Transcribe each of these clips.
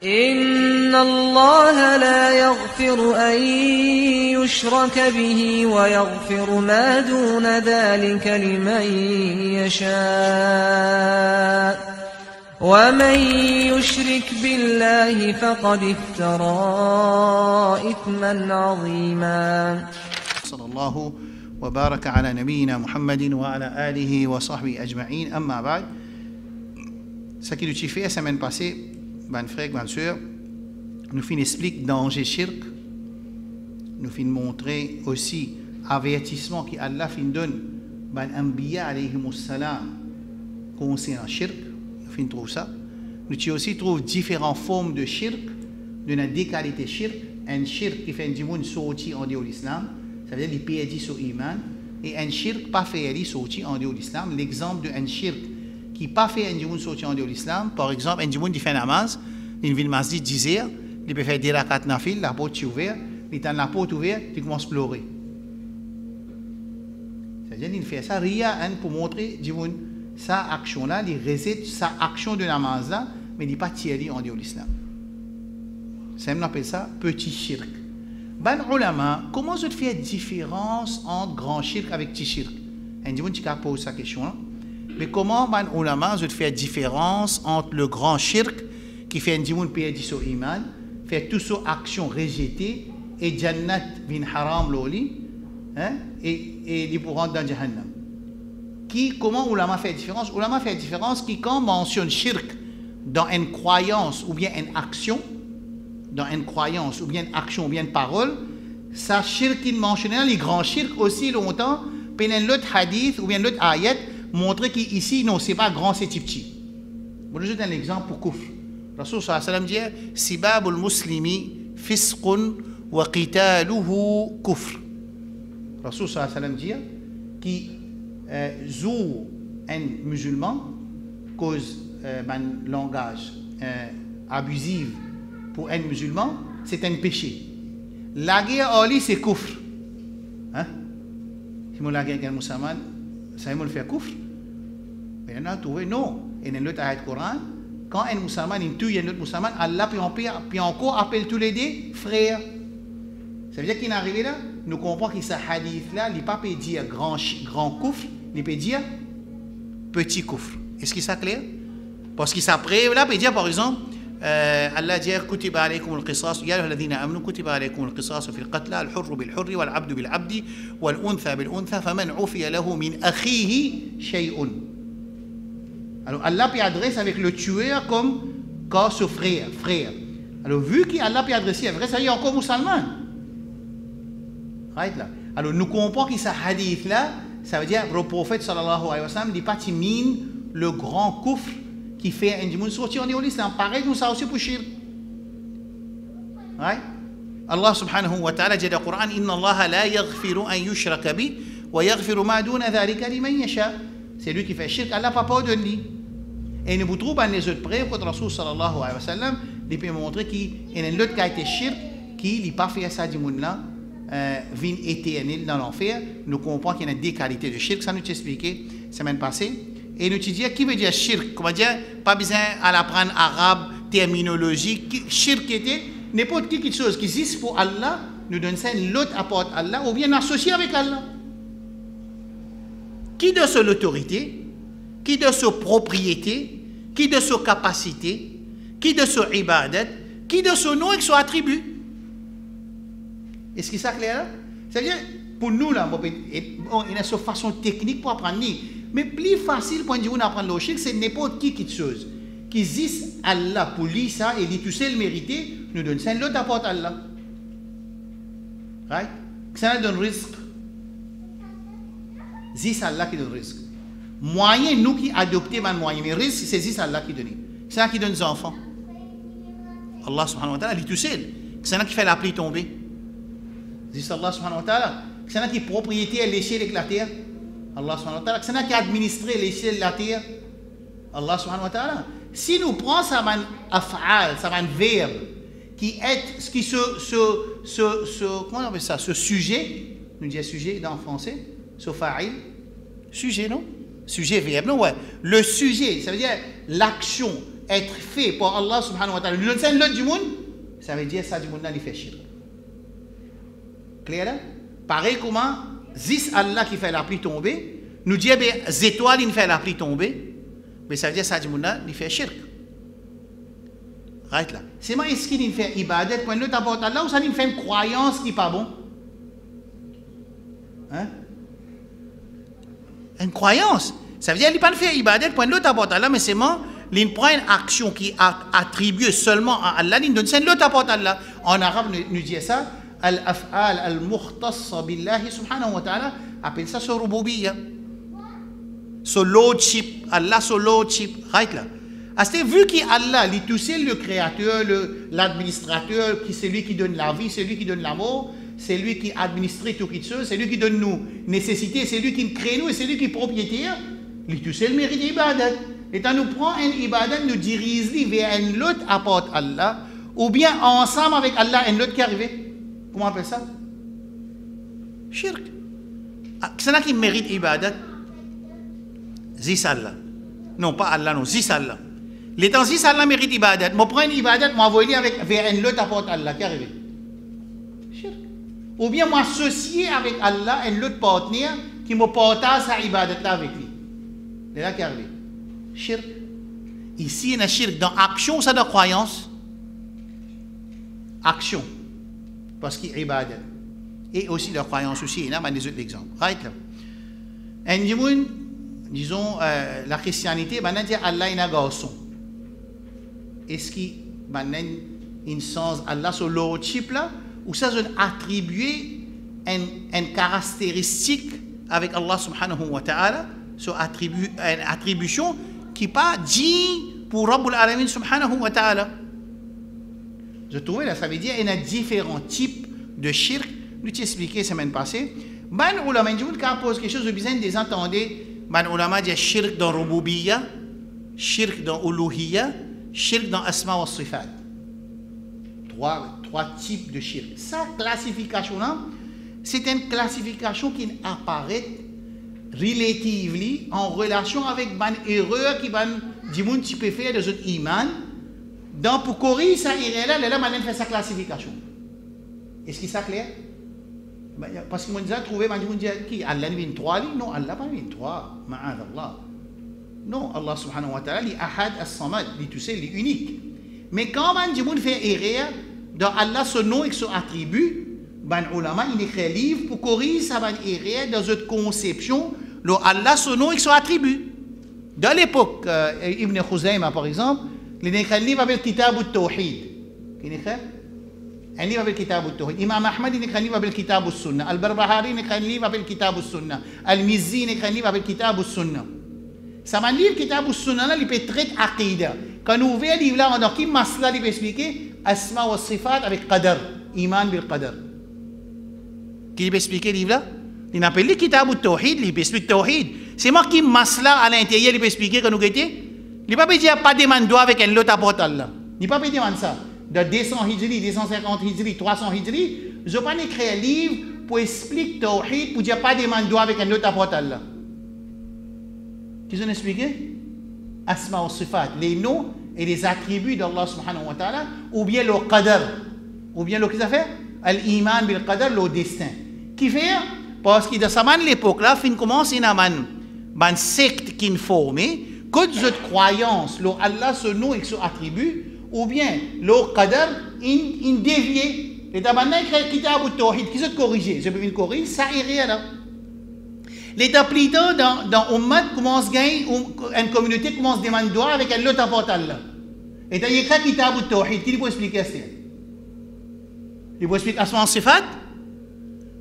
إن الله لا يغفر أن يشرك به ويغفر ما دون ذلك لمن يشاء ومن يشرك بالله فقد افترى إثما عظيما. صلى الله وبارك على نبينا Muhammadin wa ala alihi wa sahbihi ajma'in. Amma ba'd. Ce qui nous fait la semaine passée, mes frères, mes sœurs, nous fin explique danger shirk, nous fin montrer aussi avertissement que Allah fin donne ban anbiya alayhimus salam concernant shirk. Nous fin trouve ça. Nous aussi trouve différentes formes de shirk, de la déqualité shirk, un shirk qui fait du monde sorti en dehors de l'islam. Ça veut dire qu'il perdit sur l'iman. Et un shirk pas fait sortir en dehors de l'islam. L'exemple d'un shirk qui pas fait un monde sortir en dehors de l'islam, par exemple, un monde qui fait namaz, une ville masjid 10 heures, il peut faire des rakat nafil, la porte est ouverte, il tient la porte ouverte, il commence à pleurer. Ça veut dire qu'il fait ça, rien pour montrer sa action-là, il récite sa action de namaz là, mais il n'est pas tiré en dehors de l'islam. Ça, on appelle ça petit shirk. Ben ulama, comment se fait la différence entre grand shirk avec petit shirk? Un dit qui pose sa question là. Mais comment ben ulama se fait la différence entre le grand shirk qui fait un dit perdre son iman, fait toute son action rejetée et jannat bin haram loli, hein, et il pour rentrer dans jahannam. Comment ulama fait la différence? Ulama fait la différence qui quand mentionne shirk dans une croyance ou bien une action, dans une croyance, ou bien une action, ou bien une parole, ça shirk il mentionnait, les grands shirk aussi longtemps, pendant l'autre hadith, ou bien l'autre ayat, montrer qu'ici, non, c'est pas grand, c'est petit. Je vous donne un exemple pour kufr. Rasul sallallahu alayhi wa sallam dit, Sibabul muslimi fisqun wa qitaluhu kufr. Rasul sallallahu alayhi wa sallam dit, qui zou un musulman, cause un langage abusif, pour un musulman, c'est un péché. La guerre en lui, c'est kufr. Hein? Si on la guerre avec un musulman, ça va faire kufr. Mais on a trouvé non. Et dans l'autre ayat Coran, quand un musulman tue un autre musulman, Allah puis encore appelle tous les deux frères. Ça veut dire qu'il est arrivé là, nous comprenons que ce hadith-là, il ne peut pas dire grand kufr, il peut dire petit kufr. Est-ce que c'est clair? Parce qu'il s'apprête là, il peut dire par exemple, الله جاء كتب عليكم القصاص يا أيها الذين آمنوا كتب عليكم القصاص في القتلى الحر بالحر والعبد بالعبد والأنثى بالأنثى فمن عفي له من أخيه شيء. Alors Allah peut adresser avec le tueur comme son frère. Alors vu qu'Allah peut adresser avec ça, il y a encore musulman. Right là. Alors nous comprenons que ce hadith là, ça veut dire le prophète sallallahu alayhi wa sallam dit pas timine le grand kufr qui fait un monde sortir en dehors de l'islam. Pareil, nous ça aussi pour shirk. Right? Allah subhanahu wa ta'ala dit dans le Coran, Inna Allah la yaghfiru an yushraka bi wa yaghfiru ma duna dhalika liman yasha. C'est lui qui fait shirk, Allah pas pardonne lui. Et nous trouvons dans les autres preuves que Rasul sallallahu alayhi wa sallam, il peut montrer qu'il y a un autre qui a été shirk, qui n'a pas fait ça du monde là, vient éternel dans l'enfer. Nous comprenons qu'il y a des qualités de shirk, ça nous a expliqué la semaine passée. Et nous te disons, qui veut dire shirk? Comment dire? Pas besoin à l'apprendre arabe, terminologie. Shirk était n'importe quelque chose qui existe pour Allah, nous donne ça, l'autre apporte Allah, ou bien associé avec Allah. Qui de son autorité, qui de sa propriété, qui de sa capacité, qui de son ibadat, qui de son nom et son attribut. Est-ce que ça clair? C'est-à-dire, pour nous, là, il y a une façon technique pour apprendre. Mais plus facile pour nous apprendre le shirk, c'est n'importe qui quelque chose qui existe Allah pour lui ça et dit tu sais le mériter, nous donne ça, l'autre apporte Allah. Right? Ça nous donne risque. C'est Allah qui donne risque. Moyen nous qui adoptons un moyen, mais risque c'est Allah qui donne. C'est Allah qui donne des enfants. Allah subhanahu wa ta'ala dit tu sais, c'est Allah qui fait la pluie tomber. C'est Allah subhanahu wa ta'ala. C'est Allah qui est propriétaire de l'échelle avec la terre. Allah subhanahu wa ta'ala, c'est qui a administré l'échelle de la terre. Allah subhanahu wa ta'ala. Si nous prenons ça un af'al, ça un verbe qui est comment on appelle ça, ce sujet, nous disons sujet dans le français, ce fa'il, sujet non, sujet verbe non ouais, le sujet, ça veut dire l'action être fait pour Allah subhanahu wa ta'ala, l'autre du monde, ça veut dire ça du monde là, il fait shirk. Clair là? Pareil comment, zis Allah qui fait la pluie tomber, nous dit, les étoiles, il fait la pluie tomber, mais ça veut dire ça du monde là, il fait shirk. Right là. C'est moi, est-ce qu'il fait ibadat pour l'autre apporte Allah ou ça il fait une croyance qui n'est pas bon? Hein? Une croyance. Ça veut dire qu'il ne fait pas ibadat pour l'autre apporte Allah, mais c'est moi, il prend une action qui est attribuée seulement à Allah, il donne c'est l'autre apporte Allah. En arabe, nous dit ça, al-af'al al-mukhtassa billahi subhanahu wa ta'ala, appelle ça sur rububiyya. Sur lordship, Allah sur lordship, right là. C'est vu qu'Allah, il est tout seul le créateur, l'administrateur, c'est lui qui donne la vie, c'est lui qui donne l'amour, c'est lui qui administre tout ce c'est lui qui donne nous nécessité, c'est lui qui crée nous et c'est lui qui est propriétaire. Il est tout seul mérite ibadat. Et quand nous prenons un ibadat, nous dirige vers un autre apporte Allah, ou bien ensemble avec Allah, un autre qui arrive. Comment on appelle ça? Shirk. C'est là qui mérite ibadat. Zis Allah. Non, pas Allah, non, Zis Allah. Les temps si Allah mérite ibadat, je prends une ibadat, je m'envoie vers un autre apporte Allah qui arrive. Shirk. Ou bien m'associer avec Allah, un autre partenaire qui me partage sa ibadat là avec lui. C'est là qui arrive. Shirk. Ici, il y a shirk dans action, ça dans croyance. Action. Parce qu'il y a ibadat. Et aussi dans croyance aussi, il y a des autres exemples. Right là. Disons, la christianité, il dit Allah est un garçon. Est-ce qu'il y a une sens Allah sur lordship là, ou ça c'est attribué une caractéristique avec Allah subhanahu wa ta'ala, sur une attribution qui n'est pas dit pour Rabbul Alamin subhanahu wa ta'ala. Je trouve là, ça veut dire qu'il y a différents types de shirk. Nous t'ai expliqué la semaine passée. Ban ulama, je vous pose quelque chose de bizarre, des entendez. Ban ulama dit shirk dans rububiyya, shirk dans uluhiyya, shirk dans asma wa sifat. Trois types de shirk. Sa classification-là, c'est une classification qui apparaît relativement en relation avec une erreur qui dit que tu peux faire de notre iman. Donc, pour corriger ça, là, maintenant, fait sa classification. Est-ce que c'est clair? Parce que moi, j'ai trouvé, qui Allah vient 3 lignes? Non, Allah pas vient 3. Ma'ad Allah. Non, Allah subhanahu wa ta'ala, il est ahad as-samad, il est tout seul, il est unique. Mais quand on dit qu'il fait erreur, dans Allah, son nom et son attribut, ban ulama, il écrit un livre pour corriger sa erreur dans cette conception, Allah, son nom et son attribut. Dans l'époque, Ibn Khuzayma, par exemple, il écrit un livre avec le Kitab al-Tawhid. Il écrit un livre avec le Kitab al-Tawhid. Imam Ahmad, il écrit un livre avec le Kitab al-Sunnah. Al-Barbahari, il écrit un livre avec le Kitab al-Sunnah. Al-Mizzi, il écrit un livre avec le Kitab al-Sunnah. Ça m'a livre Kitab al-Sunnah, il peut traiter Aqidah. Quand nous ouvrons le livre là, on a qui masla, il peut expliquer Asma wa Sifat avec Qadar, Iman bil Qadar. Qui peut expliquer le livre là? Il appelle le Kitab al-Tawhid, il peut expliquer Tawhid. C'est moi qui masla à l'intérieur, il peut expliquer quand nous guettons. Il ne peut pas dire pas demander avec un autre apporte Allah. Il ne peut pas demander ça. De 200 hijri, 250 hijri, 300 hijri, je ne vais pas écrire un livre pour expliquer Tawhid, pour dire pas demander avec un autre apporte Allah. Qu'est-ce qu'on explique? Asma wa Sifat, les noms et les attributs d'Allah subhanahu wa ta'ala, ou bien le qadar, ou bien le qu'est-ce que ça fait? Al-iman bil qadar, le destin. Qui fait? Parce que dans cette époque-là, fin commence une secte qui est formée, que de croyance, le Allah, ce nom et son attribut, ou bien le qadar, in dévié. Et d'abord, il y a Kitab al-Tawhid qui se corrige. Je peux me corriger, ça est rien là. L'état plus tard, dans Ummah, commence à gagner, une communauté commence à demander droit avec un autre apporte Allah. Et il y a écrit Kitab al-Tawhid, qui peut expliquer ça? Il peut expliquer Asma Sifat?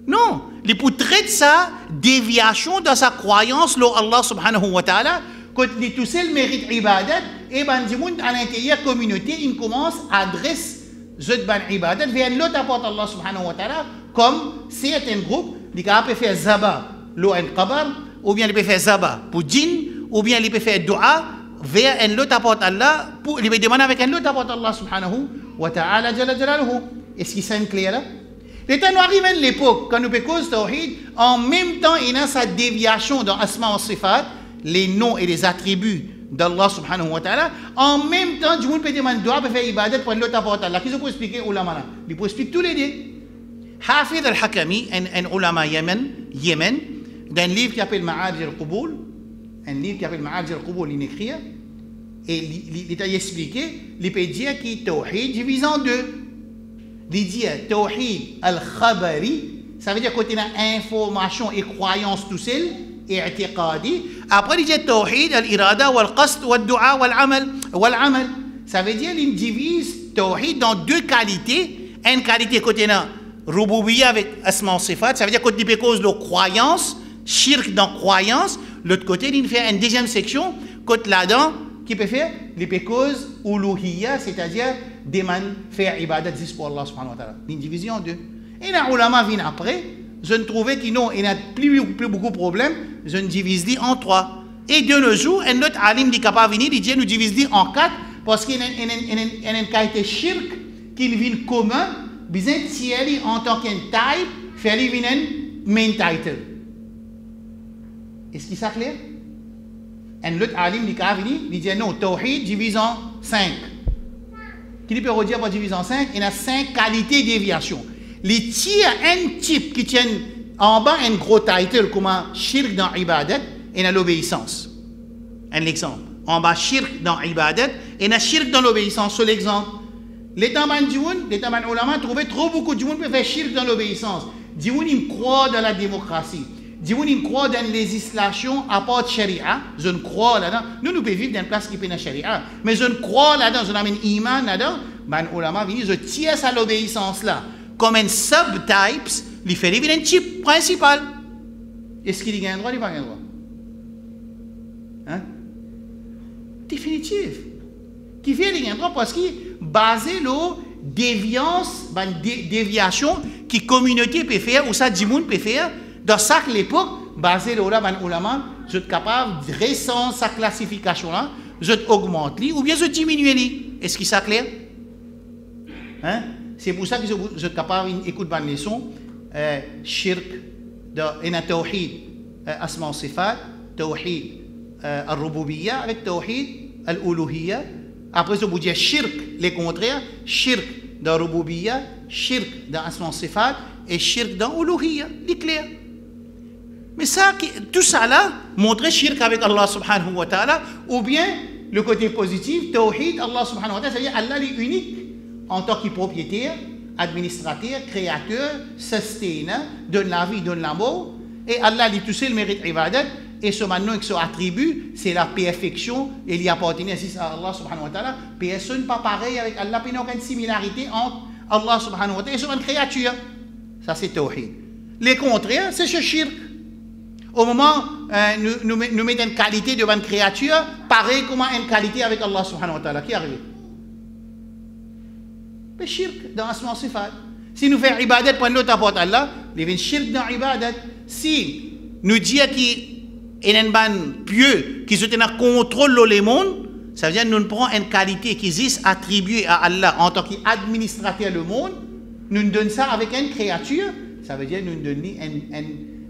Non, il peut traiter ça, déviation dans sa croyance, le Allah subhanahu wa ta'ala, quand il tout seul mérite ibadat, et ben, à l'intérieur de la communauté, il commence à adresser cette ibadat vers l'autre apporte Allah subhanahu wa ta'ala, comme certains groupes, qui peuvent faire zaba. L'eau en qabar, ou bien il peut faire zaba pour djinn, ou bien il peut faire dua vers un autre apporte Allah, pour il peut demander avec un autre apporte Allah subhanahu wa ta'ala jalla jalaluhu. Est-ce qu'il s'est clair là? Les temps nous arrivent à l'époque, quand nous faisons tawhid, en même temps il y a sa déviation dans Asma wa Sifat, les noms et les attributs d'Allah subhanahu wa ta'ala. En même temps, Djimoun peut demander doigt pour faire ibadat pour l'autre apporte Allah. Qu'est-ce que vous expliquer ulama là? Il peut expliquer tous les deux. Hafid al-Hakami, un ulama Yémen, d'un livre qui s'appelle Ma'arij al-Quboul, il écrit, et il t'a expliqué, il peut dire que Tawhid divise en deux. Il dit Tawhid al-Khabari, ça veut dire qu'on a information et croyance tout seul, et i'tiqadi. Après, il dit Tawhid al-Irada wal-Qasd wal-Du'a wal-Amal. Ça veut dire qu'il divise Tawhid dans deux qualités. Une qualité côté na Rububiyya avec Asma wa Sifat, ça veut dire qu'on dit cause de croyance, shirk dans croyance. L'autre côté, il fait une deuxième section, côté là-dedans, qui peut faire les causes uluhiyya, c'est-à-dire des man faire ibadat juste pour Allah subhanahu wa ta'ala. Une division en deux. Et les ulama viennent après, je ne trouvais qu'il n'y a plus beaucoup de problèmes, je ne divise en trois. Et de nos jours, un autre alim dit capable venir, il dit nous divise en quatre, parce qu'il y a une qualité shirk qui vient commun, besoin de en tant qu'un type, faire un main title. Est-ce qu'il est clair? Un autre alim dit capable venir, il dit non, Tawhid divise en 5. Qui peut redire pour diviser en 5? Il y a 5 qualités de déviation. Les tiers, un type qui tient en bas un gros title comme un shirk dans ibadat et dans l'obéissance. Un exemple. En bas, shirk dans ibadat et un shirk dans l'obéissance. C'est l'exemple. Les taman ulama trouvaient trop beaucoup de gens qui faire shirk dans l'obéissance. Dioun, ils croient dans la démocratie. Dioun, ils croient dans la législation à part de sharia. Je ne crois là-dedans. Nous pouvons vivre dans une place qui peut dans sharia. Mais je ne crois là-dedans. Je n'amène iman là-dedans. Man ulama vini, je tire à l'obéissance là. Comme un subtype, il fait un type principal. Est-ce qu'il y a un droit ou pas un droit? Hein? Définitif. Qui fait un droit parce qu'il basé sur déviance, déviation qui communauté peut faire ou ça dimoun peut faire dans chaque époque basé sur là ulama, je suis capable de récent sa classification là, je augmente li ou bien je diminue li. Est-ce qu'il ça clair? Hein? C'est pour ça que je suis capable d'écouter une leçon shirk dans tawhid asma wa sifat, tawhid al-rububiyya avec tawhid al-uluhiyya. Après je vous dis shirk les contraires, shirk dans rububiyya, shirk dans asma wa sifat et shirk dans uluhiyya, c'est clair. Mais ça, tout ça là montre shirk avec Allah subhanahu wa ta'ala ou bien le côté positif tawhid Allah subhanahu wa ta'ala, c'est-à-dire Allah est unique en tant que propriétaire, administrateur, créateur, sustainer, donne la vie, donne la mort. Et Allah lui tout seul mérite ibadat. Et ce maintenant avec son attribut, c'est la perfection. Et il y appartient à Allah subhanahu wa ta'ala. Personne n'est pas pareil avec Allah. Il n'y a aucune similarité entre Allah subhanahu wa ta'ala et son créature. Ça c'est tawhid. Les contraires, c'est ce shirk. Au moment nous mettons une qualité de une créature, pareil comme une qualité avec Allah subhanahu wa ta'ala. Qui arrive? Le shirk dans Asma wa Sifat. Si nous faisons ibadat pour l'autre apporte Allah, il y a un shirk dans ibadat. Si nous disons qu'il y a un ban pieux qui se contrôle le monde, ça veut dire que nous prenons une qualité qui existe attribuée à Allah en tant qu'administrateur du monde, nous donnons ça avec une créature, ça veut dire que nous donnons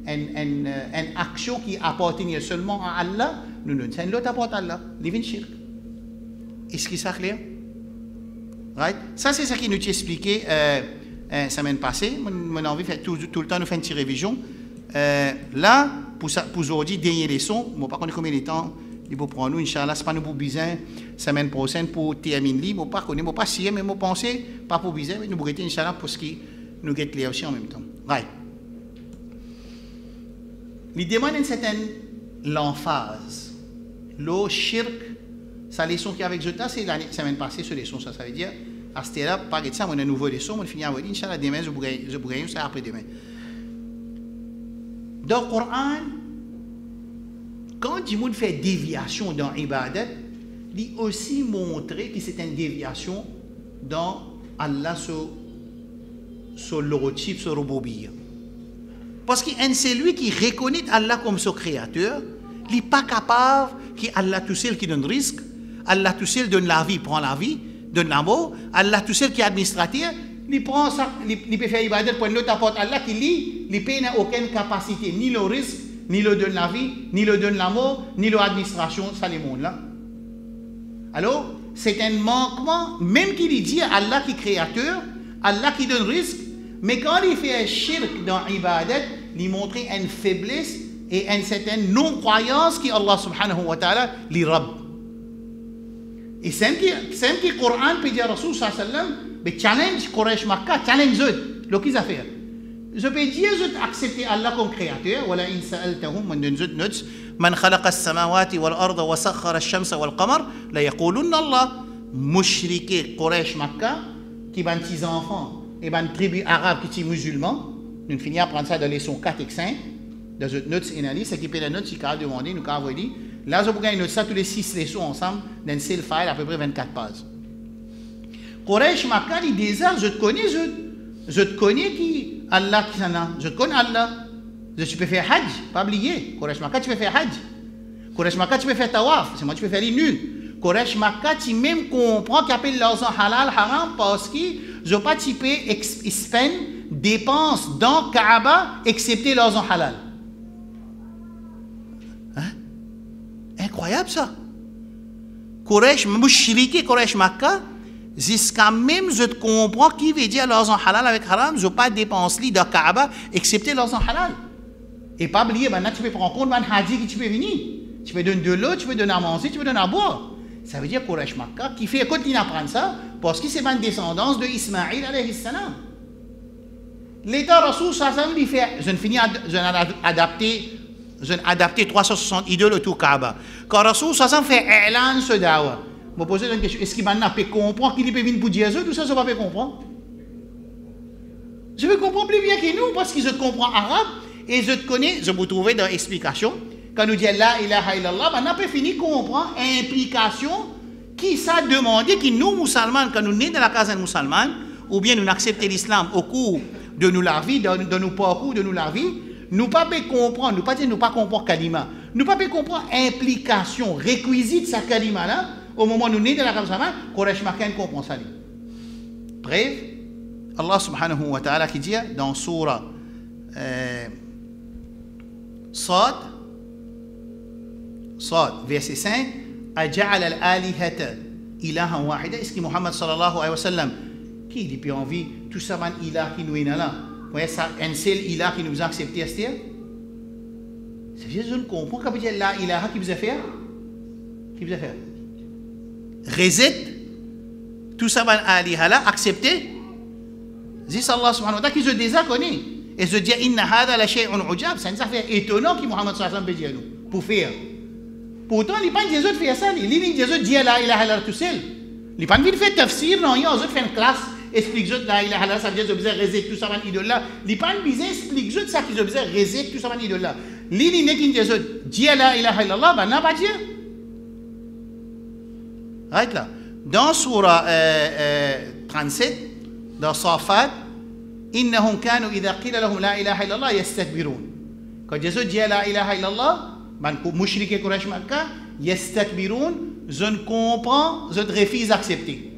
une action qui appartient seulement à Allah, nous donnons ça à l'autre apporte Allah. Il y a un shirk. Est-ce que ça clair? Right? Ça, c'est ça qui nous a expliqué la semaine passée. Mon envie fait tout le temps nous faire une petite révision. Là, pour aujourd'hui, dernière leçon, je ne sais pas combien de temps il faut prendre nous, Inch'Allah, ce n'est pas nous pour besoin semaine prochaine pour terminer. Je ne sais pas si je ne sais mais je pense pas pour besoin, mais nous pourrions Inch'Allah pour ce qui nous est clair aussi en même temps. Right. Il demande une certaine l'emphase. Le shirk, sa leçon qui est avec Jota, c'est la semaine passée, cette leçon, ça veut dire, à ce là par exemple, on a une nouvelle leçon, on finit à vous dire, Inch'Allah, demain, je pourrais ça après-demain. Dans le Coran, quand Dimoun fait déviation dans l'ibadat, il aussi montrer que c'est une déviation dans Allah sur lordship, sur rububiyya. Parce que c'est lui qui reconnaît Allah comme son créateur, il n'est pas capable que Allah tout seul qui donne risque, Allah tout seul donne la vie, prend la vie, donne la mort, Allah tout seul qui est administrateur, il prend ça, il peut faire ibadat pour l'autre apporte Allah qui lit, il n'a aucune capacité, ni le risque, ni le donne la vie, ni le donne la mort, ni l'administration, ça les mondes là. Alors, c'est un manquement, même qu'il dit Allah qui est créateur, Allah qui donne risque, mais quand il fait un shirk dans l'ibadat, il montre une faiblesse et une certaine non-croyance qui Allah subhanahu wa ta'ala li Rabb. Et c'est que le Coran peut dire Rasul sallallahu alayhi wa sallam, mais challenge Quraysh Makkah, challenge eux, ce qu'ils ont fait. Je peux dire, je accepter Allah comme créateur, wala in sa'altahum man dunzut nuts, man khalaqa as-samawati wal arda wa sakhkhara ash-shamsa wal qamar, la yaqulunna Allah. Mushrike Quraysh Makkah, qui ont 6 enfants, et une tribu arabe qui est musulman, nous finissons à prendre ça dans les leçons 4 et 5, dans notre note analyse, c'est qui peut la note, si nous demandé, nous avons dit, là, je peux noter ça tous les 6 leçons ensemble, dans un seul file, à peu près 24 pages. Quraysh Makkah dit déjà, je te connais, je te connais qui Allah qui s'en a, je te connais Allah. Tu peux faire Hajj, pas oublier. Quraysh Makkah, tu peux faire Hajj. Quraysh Makkah, tu peux faire Tawaf, c'est moi, tu peux faire les nuls. Quraysh Makkah, tu même comprends qu'il appelle l'argent halal, haram, parce que je pas tu peux spend, dépense dans Kaaba, excepté l'argent halal. Hein? Incroyable ça. Quraysh, Mushriki Quraysh Makkah, jusqu'à même je te comprends qui veut dire l'argent halal avec haram, je pas dépense li dans Kaaba, excepté l'argent halal. Et pas oublier, maintenant tu peux prendre compte d'un hadith qui tu peux venir. Tu peux donner de l'eau, tu peux donner à manger, tu peux donner à boire. Ça veut dire Quraysh Makkah qui fait continuer à apprendre ça parce que c'est une descendance de Ismaïl alayhi salam. L'État Rasoul sallam lui fait, je n'ai adapté 360 idoles autour Kaaba. Quand Rasoul sallam fait élan ce dawa, je me pose une question, est-ce qu'il peut comprendre qu'il peut venir pour dire ça, tout ça, je ne peux pas comprendre. Je veux comprendre plus bien que nous parce que je comprends arabe et je te connais, je vous trouve dans l'explication. Quand nous disons la ilaha illallah, on n'a pas fini de comprendre l'implication qui ça demandé, qui nous, musulmans, quand nous sommes dans la case musulmane, ou bien nous acceptons l'islam au cours de nous la vie, de nos parcours, de nous la vie, nous ne pouvons pas comprendre, nous ne pouvons pas comprendre kalima, nous ne pouvons pas comprendre l'implication, réquisite de sa kalima là, au moment où nous sommes dans la case musulmane, Quraysh Makkah comprend ça. Bref, Allah subhanahu wa ta'ala qui dit dans Surah Sad, verset 5, Aja'al al-alihata ilaha wahida. Est-ce que Muhammad sallallahu alayhi wa sallam, qui dit puis envie, tout ça, man ilah qui nous est là, un seul ilah qui nous a accepté à ce dire? C'est juste, je ne comprends pas, dire la ilaha qui vous a fait? Qui vous a fait? Reset, tout ça, man aliha là, accepté? Dis Allah subhanahu wa ta'ala qui se déjà connaît. Et je dis, inna hada la shay'un ujab, c'est une affaire étonnante que Muhammad sallallahu alayhi wa sallam peut dire nous, pour faire. Pourtant, il n'y a pas de Jésus qui fait ça. Il n'y a pas de Jésus qui dit la ilaha illallah tout seul. Il n'y a pas de faire tafsir, non, il y a fait une classe, explique la ilaha illallah, ça veut dire que vous avez réservé tout ça, man idole là. Il n'y a pas de besoin explique ça qui vous avez réservé tout ça, man idole là. Il n'y a pas de Jésus dit la ilaha illallah, ben n'a pas dit. Right là. Dans Surah 37, dans Safat, innahum kanu idha qila lahum la ilaha illallah yastakbirun. Quand Jésus dit la ilaha illallah, Mushrike Quraysh Makkah, yastakbirun, je ne comprends, je refuse d'accepter.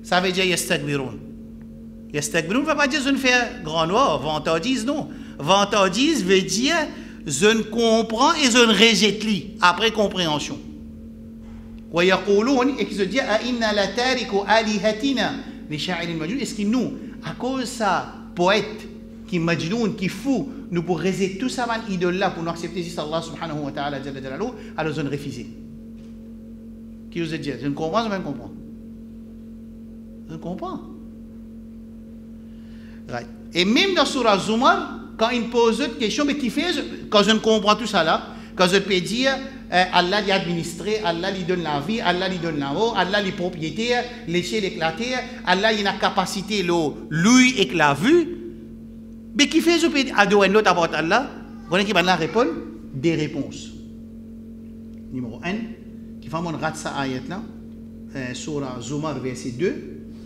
Ça veut dire yastakbirun. Yastakbirun ne veut pas dire je ne fais grand noir, vantardise non. Vantardise veut dire je ne comprends et je ne rejette li, après compréhension. Wa yaqulun, et qui se dit a inna la tariku alihatina li sha'irin majnun. Est-ce que nous, à cause de ça, poète, qui majnoun, qui fou, nous pour résister tout ça, man idole là, pour nous accepter si Allah subhanahu wa ta'ala, alors je ne refuse. Qui vous a dit? Je ne comprends, je ne comprends. Je ne comprends. Right. Et même dans Surah Zumar, quand il pose une question, mais qui fait, quand je ne comprends tout ça là, quand je peux dire, Allah lui administré, Allah lui donne la vie, Allah lui donne la eau, Allah lui propriétaire, l'échelle éclatée, Allah il a capacité, lui et la vue. Mais qui fait, je peux dire, adorer l'autre avant Allah, voilà qui va la répondre, des réponses. Numéro 1, qui va mon rat sa ayat là, Surah Zumar, verset 2,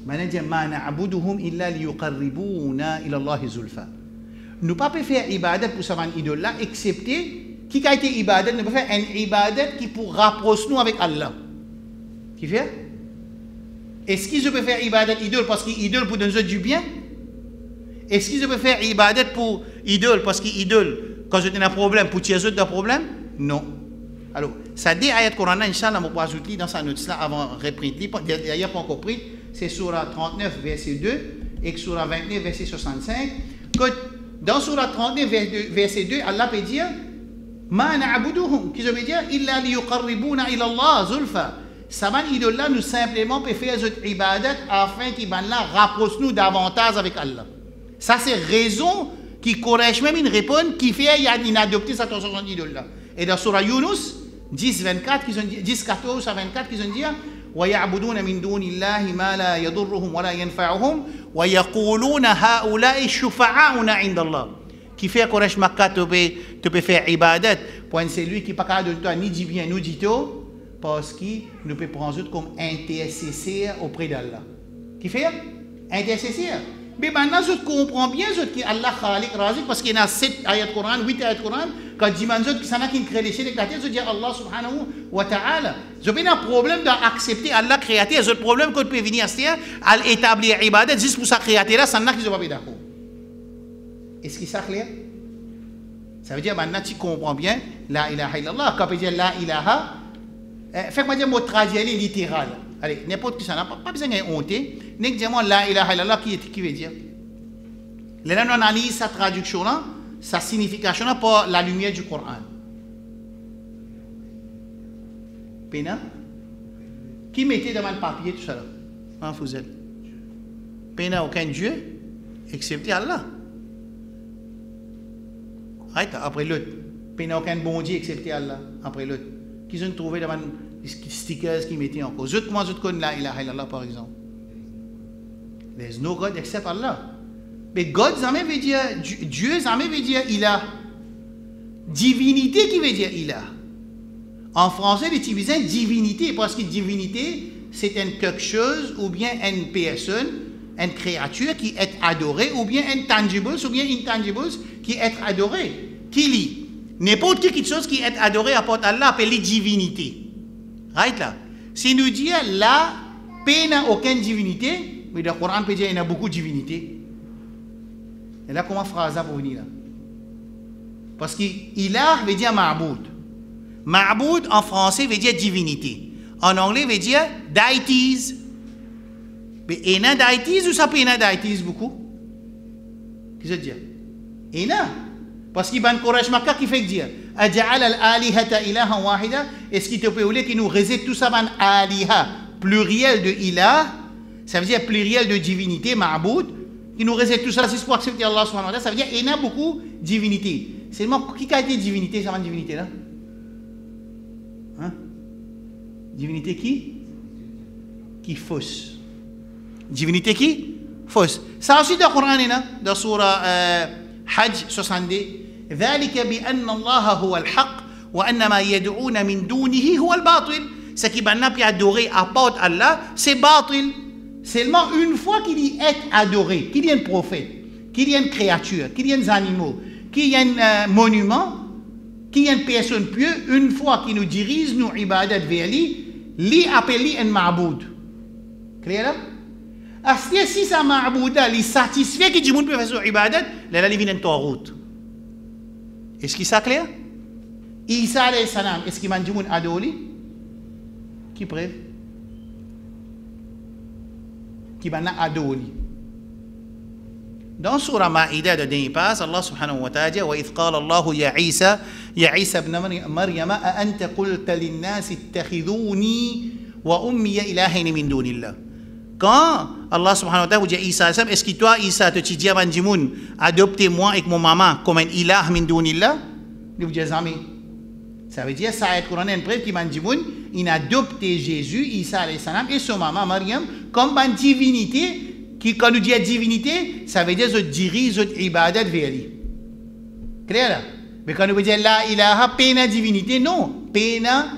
maintenant dit, ma na'buduhum illa liyuqarribuna ila Allahi zulfa. Nous ne pouvons pas faire ibadat pour savoir un idole là, excepté qui a été ibadat, nous pouvons faire un ibadat qui pour rapprocher nous avec Allah. Qui fait? Est-ce que je peux faire ibadat idole parce qu'idole pour donner du bien? Est-ce que je peux faire ibadat pour idole parce qu'idole, quand j'ai un problème, pour tirer un problème? Non. Alors, Ça dit ayat Coran, Inch'Allah, on peut ajouter dans sa note là avant de reprendre. D'ailleurs, pas encore pris, c'est Surah 39, verset 2, et Surah 29, verset 65. Que dans Surah 39, verset 2, Allah peut dire Ma na'buduhum, qui veut dire illa liyuqarribuna ila Allah zulfa. Saman idole-là, nous simplement peut faire notre ibadat afin qu'il rapproche nous davantage avec Allah. Ça, c'est raison qui corrige même une réponse qui fait qu'il a adopté cette idole-là. Et dans Surah Yunus, 10, 14 à 24, qui ont dit وَيَعْبُدُونَ مِن دُونِ اللَّهِ مَا لَا يَضُرُّهُمْ وَلَا يَنْفَعُهُمْ وَيَقُولُونَ هَؤُلَاءِ شُفَعَاؤُنَا عِنْدَ اللَّهِ. Qui fait corrige Makkah, tu peux faire ibadat. Pour celui qui n'est pas capable de toi ni dit bien, ni dit tout. Parce qu'il nous peut prendre comme intercesseur auprès d'Allah. Qui fait intercesseur. Mais maintenant, je comprends bien que Allah Khalik Razik, parce qu'il y a 7 ayats Coran, 8 ayats Coran, quand je dis que ça n'a qu'une création avec la tête, je dis Allah subhanahu wa ta'ala. Je n'ai pas un problème d'accepter Allah créateur. J'ai le problème qu'on peut venir à établir ibadat juste pour sa créateur, ça n'a qu'ils n'ont pas d'accord. Est-ce que ça clair? Ça veut dire maintenant tu comprends bien la ilaha illallah. Quand on dit la ilaha, faites-moi dire mot traduit littéral. Allez, n'importe qui ça n'a pas besoin d'être honte. N'est-ce dire moi la ilaha illallah qui veut dire? Là, on analyse sa traduction là, sa signification là par la lumière du Coran. Pena? Qui mettait devant le papier tout ça là? En vous êtes. Pena aucun Dieu, excepté Allah. Après l'autre. Pena aucun bon Dieu, excepté Allah. Après l'autre. Qu'ils ont trouvé devant les stickers qui mettaient en cause. Comment je connais la ilaha illallah par exemple? There's no God except Allah. Mais God, ça veut dire Dieu, ça veut dire ilah. Divinité qui veut dire ilah. En français, ils utilisent divinité parce que divinité, c'est quelque chose ou bien une personne, une créature qui est adorée ou bien intangible ou bien intangible qui est adorée. Qui lit? N'importe quelle chose qui est adorée à part Allah appelée divinité. Right là. Si nous disons là, il n'a aucune divinité, mais le Coran peut dire qu'il y a beaucoup de divinités. Et là, comment phrase pour venir là? Parce que ilah veut dire ma'boud. Ma'boud en français veut dire divinité. En anglais veut dire deities. Mais il y a deities ou ça peut y avoir deities beaucoup? Qu'est-ce que ça veut dire? Il y a. Parce qu'il y a un courage Makkah qui fait dire Aja'al al-alihata ilaha wahida. Est-ce qu'il te peut dire qu'il nous récite tout ça dans aliha, pluriel de ilah, ça veut dire pluriel de divinité, ma'boud. Il nous récite tout ça, c'est pour accepter Allah subhanahu wa ta'ala. Ça veut dire qu'il y a beaucoup de divinités. Seulement, qui a été divinité, ça va une divinité là? Hein? Divinité qui? Qui fausse. Divinité qui? Fausse. Ça aussi dans le Coran, dans Surah Hajj 62. ذلك بأن الله هو الحق وأن ما يدعون من دونه هو الباطل. Ce qui maintenant peut adorer à part Allah, c'est batil. Seulement une fois qu'il y est adoré, qu'il y a un prophète, qu'il y a une créature, qu'il y a des animaux, qu'il y a un monument, qu'il y a une personne pieuse, une fois qu'il nous dirige, nous ibadat vers lui appelle un ma'boud. Clair là? Est-ce si ça ma'bouda, il satisfait que du monde peut faire son ibadat, là il vient un tawrout. Est-ce que ça clair? Isa alayhi salam, est-ce qu'il m'a dit moun adoli? Qui prêve? Qui m'a adoli? Dans Surah Ma'idah de dernier passe, Allah subhanahu wa ta'ala dit وَإِذْ قَالَ اللَّهُ يَا عِيسَى ابْنَ مَرْيَمَ أَأَنْتَ قُلْتَ لِلنَّاسِ اتَّخِذُونِي وَأُمِّيَ إِلَٰهَيْنِ مِن دُونِ اللَّهِ. Quand Allah subhanahu wa ta'ala vous dit Isa, est-ce que toi, Isa, tu dis à Bandimoun, adoptez-moi avec mon maman comme un ilah min dunillah? Il vous dit jamais. Ça veut dire, ça a été couronné une preuve qui Bandimoun, il a adopté Jésus, Isa alayhi salam, et son maman, Maryam, comme une divinité, qui, quand nous dit divinité, ça veut dire que je dirige notre ibadat vers lui. Clair là? Mais quand nous dit la ilaha, pena divinité, non. Pena,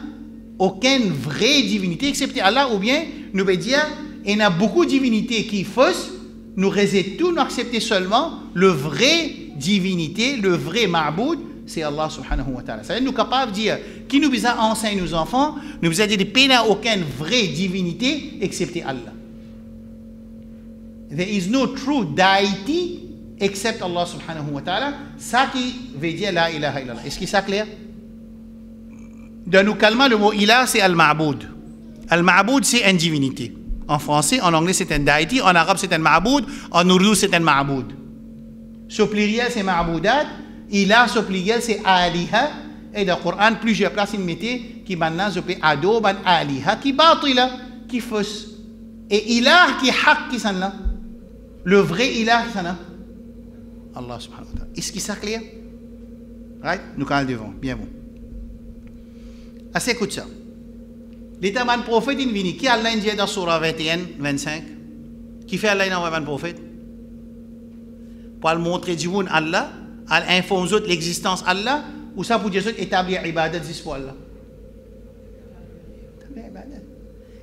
aucune vraie divinité, excepté Allah, ou bien, nous veut dire, il y a beaucoup de divinités qui fausses, nous réservons tout, nous acceptons seulement le vrai divinité, le vrai ma'boud, c'est Allah subhanahu wa ta'ala. Ça veut dire nous capables de dire, qui nous a enseigné nos enfants, nous a dit qu'il n'y a aucune vraie divinité excepté Allah. There is no true deity except Allah subhanahu wa ta'ala. Ça qui veut dire la ilaha illallah. Est-ce que c'est clair? Dans nos calma, le mot ilah, c'est al-ma'boud. Al-ma'boud, c'est une divinité. En français, en anglais, c'est un deity. En arabe, c'est un ma'boud. En ourdou, c'est un ma'boud. Au pluriel, c'est ma'boudat. Ilah, au pluriel, c'est aliha. Et dans le Coran, plusieurs places, il mettait qui maintenant s'appelle ado, ban aliha, qui batila, qui fausse. Et ilah, qui haq, qui s'en là. Le vrai ilah, qui s'en là. Allah subhanahu wa ta'ala. Est-ce que c'est clair? Right? Nous allons devant. Bien bon. Assez écoute ça. L'état man prophète, il vient. Qui Allah dit dans Surah 21, 25? Qui fait Allah dans le prophète? Pour le montrer du monde Allah, à informer aux autres l'existence Allah, ou ça pour dire établir ibadat juste pour Allah.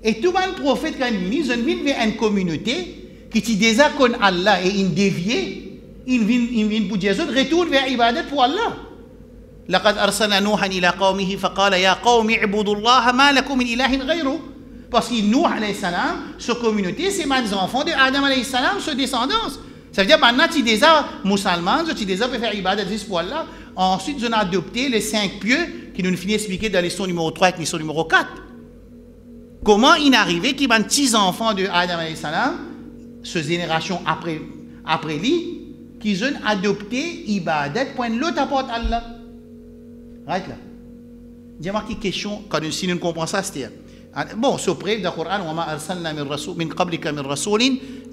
Et tout le prophète, quand il vient, il vient vers une communauté qui dit déjà qu'on Allah et il dévié, il vient pour dire retourne vers ibadat pour Allah. لقد أرسلنا نوحا إلى قومه فقال يا قوم اعبدوا الله ما لكم من إله غيره. Parce que Nuh alayhi salam, sa communauté, c'est les enfants de Adam alayhi salam, sa descendance. Ça veut dire maintenant, tu déjà musulmans, tu déjà peux faire ibadat juste pour Allah. Ensuite, on a adopté les 5 pieux qui nous finissent expliquer dans les leçons numéro 3 et leçon numéro 4. Comment il est arrivé qu'il y a des petits enfants de Adam alayhi salam, cette génération après lui, qui ont adopté ibadat pour l'autre apporte Allah. Right là. Dis-moi qui question, quand si nous comprenons ça, c'est bon, ce preuve dans le Coran, وَمَا أَرْسَلْنَا مِنْ قَبْلِكَ مِنْ رَسُولٍ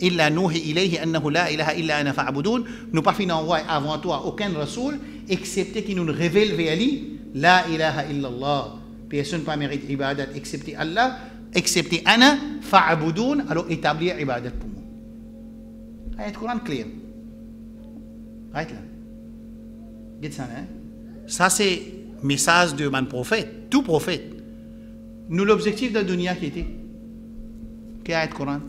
إِلَّا نُوحِي إِلَيْهِ أَنَّهُ لَا إِلَهَ إِلَّا أَنَا فَاعْبُدُونَ. Nous pas fait envoyer avant toi aucun rasoul, excepté qu'il nous révèle vers lui, La ilaha illallah. Personne pas mérite ibadat, excepté Allah, excepté Ana, fa'abudoun, alors établir ibadat pour moi. Ayat Coran clair. Right là. Get ça, hein? Ça c'est message de mon prophète, tout prophète. Nous, l'objectif de la dunya qui était, qu'est le Coran?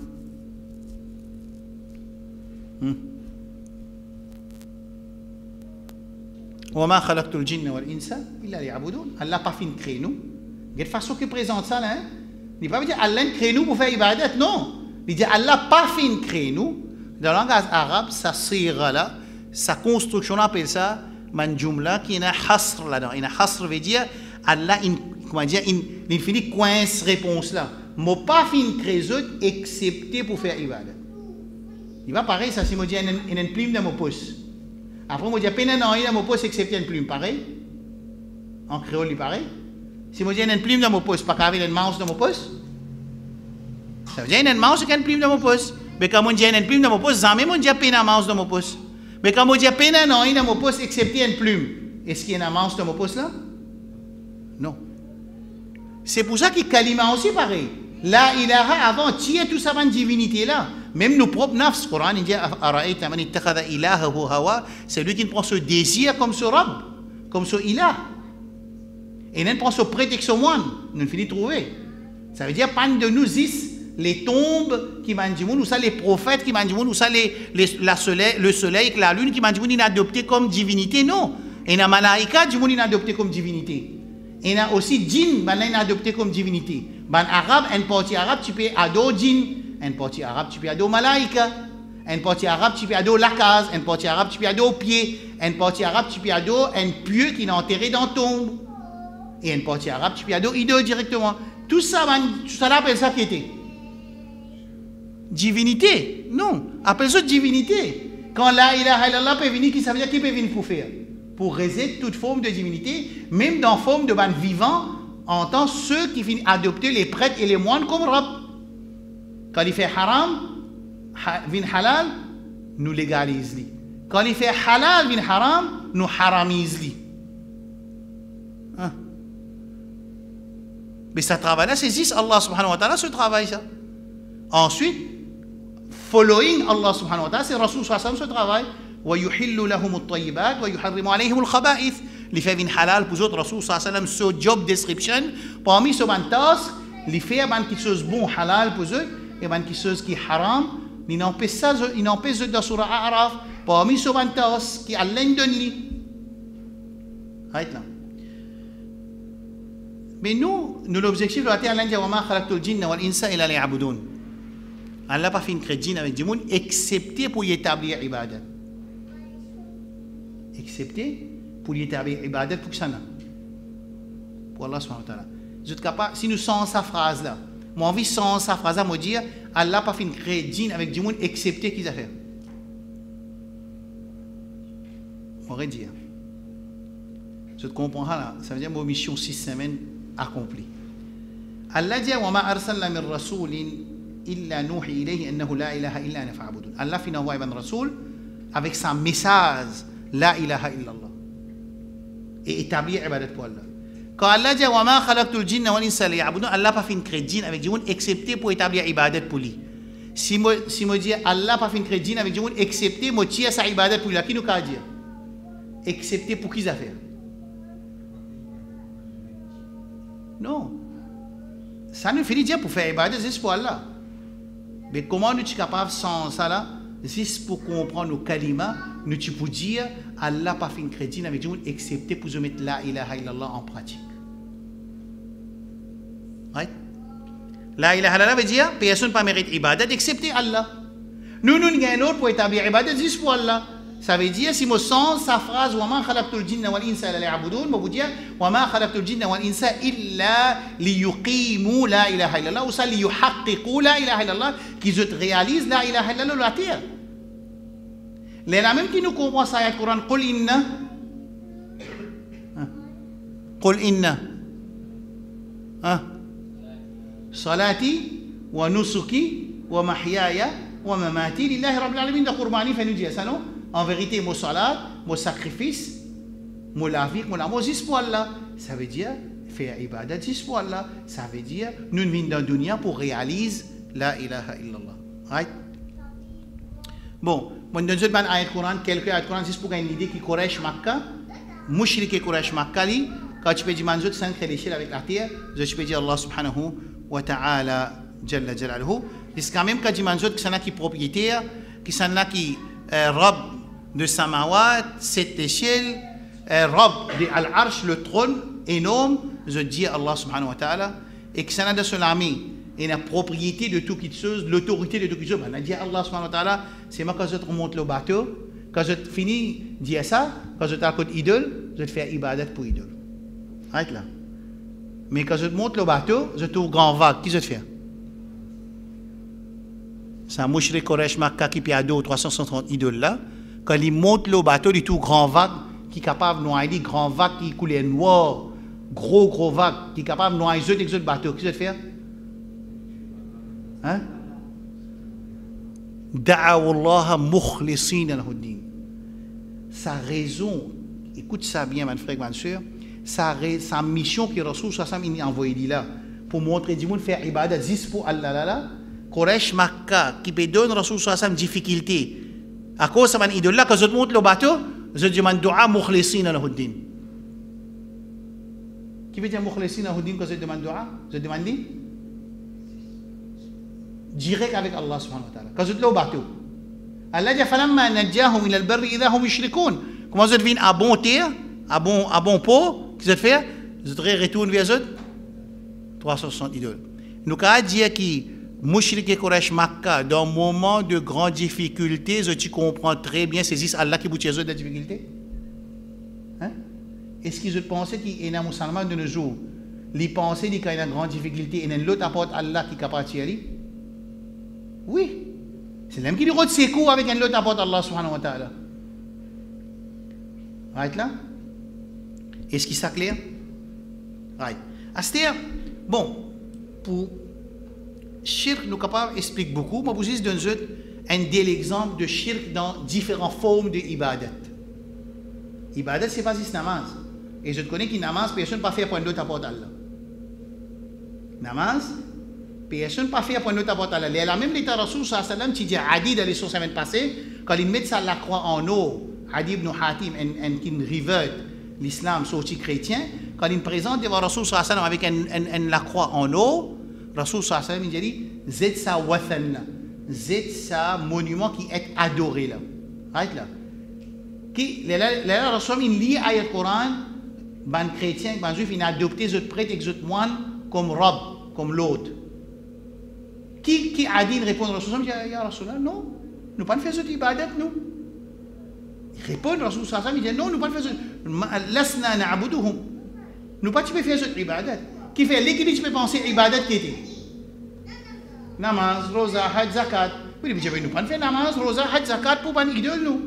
وَمَا خَلَقْتُ الْجِنَّ وَالْإِنسَ إِلَّا لِيَعْبُدُونَ. Allah n'a pas fait créer nous. De toute façon, qui présente ça, là, il ne peut pas dire Allah crée nous pour faire ibadat, non. Il dit Allah n'a pas fait créer nous. Dans le langage arabe, ça sera là, sa construction, on appelle ça, man jumla, qui est un hasr là-dedans. Un hasr veut dire, Allah, comment dire, il finit coince réponse là. Moi pas fin créer excepté pour faire ibadat. Il va pareil, ça, si moi dis une plume dans mon pouce. Après, moi dis peine dans mon pouce excepté une plume, pareil. En créole, il pareil. Si moi dis une plume dans mon pouce, pas qu'avec une mouse dans mon pouce. Ça veut dire une mouse et une plume dans mon pouce. Mais quand moi dis une plume dans mon pouce, jamais moi dis peine à mouse dans mon pouce. Mais quand moi dis peine dans mon pouce excepté une plume, est-ce qu'il y a une mouse dans mon pouce là? Non. C'est pour ça que kalima aussi pareil. La ilaha avant, tu es tout ça une divinité là. Même nos propres nafs, le Coran il dit Ara'ayta man ittakhadha ilahahu hawa, c'est lui qui prend ce désir comme ce Rabb, comme ce ilah. Et il prend ce prétexte au monde, nous finit trouver. Ça veut dire pas de nous les tombes qui m'ont dit ou ça les prophètes qui m'ont dit ou ça le soleil, la lune qui m'ont dit il a adopté comme divinité, non. Et la malaïka du monde il a adopté comme divinité. Et il y a aussi djinn, il a adopté comme divinité. En arabe, une partie arabe, tu peux ado djinn. Une partie arabe, tu peux ado malaïka. Une partie arabe, tu peux ado la case. Une partie arabe, tu peux ado pied. Une partie arabe, tu peux ado un pieu qui est enterré dans la tombe. Et une partie arabe, tu peux ado ido directement. Tout ça, là, appelle ça qui était divinité. Non, appelle ça divinité. Quand la ilaha illallah peut venir, ça veut dire qui peut venir pour faire? Pour résister toute forme de divinité, même dans la forme de ban vivant, en tant que ceux qui viennent adopter les prêtres et les moines comme Rab. Quand il fait haram, vin halal, nous légalisons. Quand il fait halal, vin haram, nous haramisons. Hein? Mais ça travail là, c'est juste Allah subhanahu wa ta'ala, ce travail ça. Ensuite, following Allah subhanahu wa ta'ala, c'est Rasul sallallahu alayhi wa sallam, ce travail. ويحل لهم الطيبات ويحرم عليهم الخبائث. Les faits halal pour autres Rasul sallallahu alayhi wa sallam, ce job description parmi ce bantas, les faits quelque chose bon halal pour eux et quelque chose qui haram, ils n'empêchent ça, ils n'empêchent dans surah A'raf parmi ce bantas qui Allah donne lui. Right là. Mais nous l'objectif de la terre, Allah dit wa ma khalaqtul jinna wal insa illa liya'budun. Allah n'a pas fait une crédit avec du monde excepté pour y établir ibadat. Excepté pour y établir ibadat pour que ça n'a. pour Allah subhanahu wa ta'ala. Vous êtes capable, si nous sens sa phrase là, moi envie sans sa phrase là, moi dire, Allah pas fait une crédit avec du monde excepté qu'ils a fait. On va dire. Je comprends là, ça veut dire mon mission 6 semaines accomplie. Allah dit wa ma arsalna min rasulin illa nuhi ilayhi annahu la ilaha illa ana fa'budun. Allah fait envoyer un rasoul avec son message la ilaha illallah et établir ibadat pour Allah. Quand Allah dit wa ma khalaqtul jinna wal insa liya'budun, Allah pas fait une crédit avec du monde excepté pour établir ibadat pour lui. Si moi dis Allah pas fait une crédit avec du monde excepté moi tiens sa ibadat pour lui, qui nous qu'a dire excepté pour qui ça fait? Non. Ça ne fait dire pour faire ibadat juste pour Allah. Mais comment nous sommes capables sans ça là, juste pour comprendre nos kalima, nous pouvons dire Allah pas fait une crédit avec nous excepté pour mettre la ilaha illallah en pratique. Right? La ilaha illallah veut dire personne pas mérite ibadat excepté Allah. Nous gagnons autre pour établir ibadat juste pour Allah. Ça veut dire, si je sens sa phrase, وَمَا خَلَقْتُ الْجِنَّ وَالْإِنسَ إِلَّا لِيَعْبُدُونَ, je vous dire, وَمَا خَلَقْتُ الْجِنَّ وَالْإِنسَ إِلَّا لِيُقِيمُوا لَا إِلَهَ إِلَّا اللَّهُ, ou ça, لِيُحَقِّقُوا لَا إِلَهَ إِلَّا اللَّهُ, qu'ils réalisent la ilaha illallah la terre. Les mêmes qui nous comprennent ça, le Coran, قُلْ إِنَّ صَلَاتِي وَنُسُكِي وَمَحْيَايَ وَمَمَاتِي لِلَّهِ رَبِّ الْعَالَمِينَ de Qur'ani fait nous dire ça, non? En vérité, mon salat, mon sacrifice, mon la vie, mon amour, juste pour Allah. Ça veut dire faire ibadat juste pour Allah. Ça veut dire nous venons dans la dunya pour réaliser la ilaha illallah. Right? Bon, moi, dans une ayat Coran, quelques ayat Coran, juste pour gagner une idée qui Quraysh Makkah, Mushrik et Quraysh Makkah, quand tu peux dire manzout sans l'échelle avec la terre, je peux dire Allah subhanahu wa ta'ala, jalla jalaluhu. C'est quand même quand tu manzout qui sont là qui propriétaire, qui sont là qui robe de Samawat, cette échelle, robe de Al-Arsh, le trône énorme, je dis Allah subhanahu wa ta'ala, et que ça n'a de son ami, et la propriété de tout quelque chose, l'autorité de tout quelque chose, on a dit Allah subhanahu wa ta'ala, c'est moi quand je te remonte le bateau, quand je finis de dire ça, quand je t'accorde idole, je te fais ibadat pour idole. Arrête là. Mais quand je te monte le bateau, je te grand vague, qui je te fais? C'est un mouchrik Quraysh Makkah qui a 2 ou 360 idoles là. Quand il monte le bateau, il tout grand vague qui est capable de noyer, grand vague qui coule noir, gros vague qui est capable de noyer les autres bateaux. Qu'est-ce que tu fais? Hein? Da'awullaha mukhlisina lahu-d-din. Sa raison, écoute ça bien, mon frère, ma soeur, sa mission que Rasoul sallam a envoyé là pour montrer du monde faire ibadat juste pour Allah là. Quraysh Makkah qui peut donner Rasoul sallam difficulté. À cause de cette idole-là, quand je monte le bateau, je demande dua mukhlisina lahu-d-din. Qui veut dire mukhlisina lahu-d-din quand je demande dua? Je demande direct avec Allah subhanahu wa ta'ala. Quand je le bateau. Allah dit falamma najjahum ila al-barri idha hum yushrikun. Comment je deviens à bon terre, à bon pot, qu'est-ce que je fais? Je retourne vers eux 360 idoles. Nous avons dit que Mushrik et Quraysh Makkah, dans un moment de grande difficulté, tu comprends très bien, c'est juste Allah qui vous tient de difficulté. Hein? Est-ce qu'ils pensaient qu'il y a un musulman de nos jours, ils pensaient qu'il y a une grande difficulté et l'autre apporte Allah qui est capable de tirer? Oui. C'est l'homme qui lui rôde ses coups avec un autre apporte Allah subhanahu wa ta'ala. Right là? Est-ce qu'il est clair? Right. C'est-à-dire, bon, pour shirk, nous sommes capables d'expliquer beaucoup, mais vous juste donner un des exemples de shirk dans différentes formes de ibadat. Ibadat, c'est pas juste namaz. Et je connais qu'il namaz, personne ne peut faire pour un autre apporte Allah. Namaz, personne ne peut faire pour un autre apporte Allah. La même l'état Rasoul sallam, qui dit à Adi dans les sources semaines passées, quand il met ça la croix en eau, Adi ibn Hatim, qui revert l'islam sorti chrétien, quand il présente devant Rasoul sallam avec la croix en eau, Rasoul sallam il dit c'est ça wathan, c'est ça monument qui est adoré là. Right là. Qui les Rasoul il lit ayat Coran, ban chrétien, ban juif il a adopté ce prêtre et ce moine comme robe, comme l'autre. Qui a dit répondre à Rasoul sallam ya Rasoul non, nous pas faire ce ibadat nous. Il répond Rasoul sallam il dit non, nous pas faire ce lasna na'buduhum. Nous pas tu peux faire cette ibadat. Qui fait l'équilibre, tu peux penser ibadat qui était. Namaz, rosa, hajj, zakat. Oui, mais nous pas faire namaz, rosa, hajj, zakat pour pas idole nous.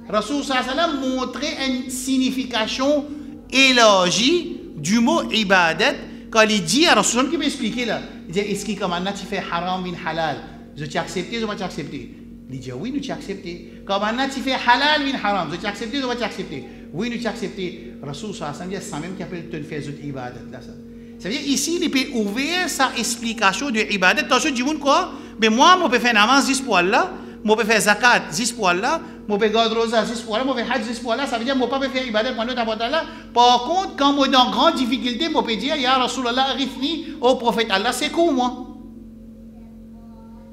Rasoul sallam montrait une signification élargie du mot ibadat quand il dit à Rasoul qui m'expliquait là. Il dit est-ce que comme un tu fais haram bin halal, je t'ai accepté, je vais t'accepter. Il dit oui, nous t'ai accepté. Comme un tu fais halal bin haram, je t'ai accepté, je vais t'accepter. Oui, nous t'ai accepté. Rasoul sallam dit c'est même qui appelle te faire cette ibadat là ça. Ça veut dire ici, il peut ouvrir sa explication de ibadat. Attention, dis-moi quoi? Mais moi, je peux faire namaz 10 pour Allah, je peux faire zakat 10 pour Allah, je peux garder rosa 10 pour Allah, je peux faire hajj 10 pour Allah. Ça veut dire que je ne peux pas faire ibadat pour Allah. Par contre, quand je suis dans grande difficulté, je peux dire, Ya Rasulallah, arifni au prophète Allah, secours moi.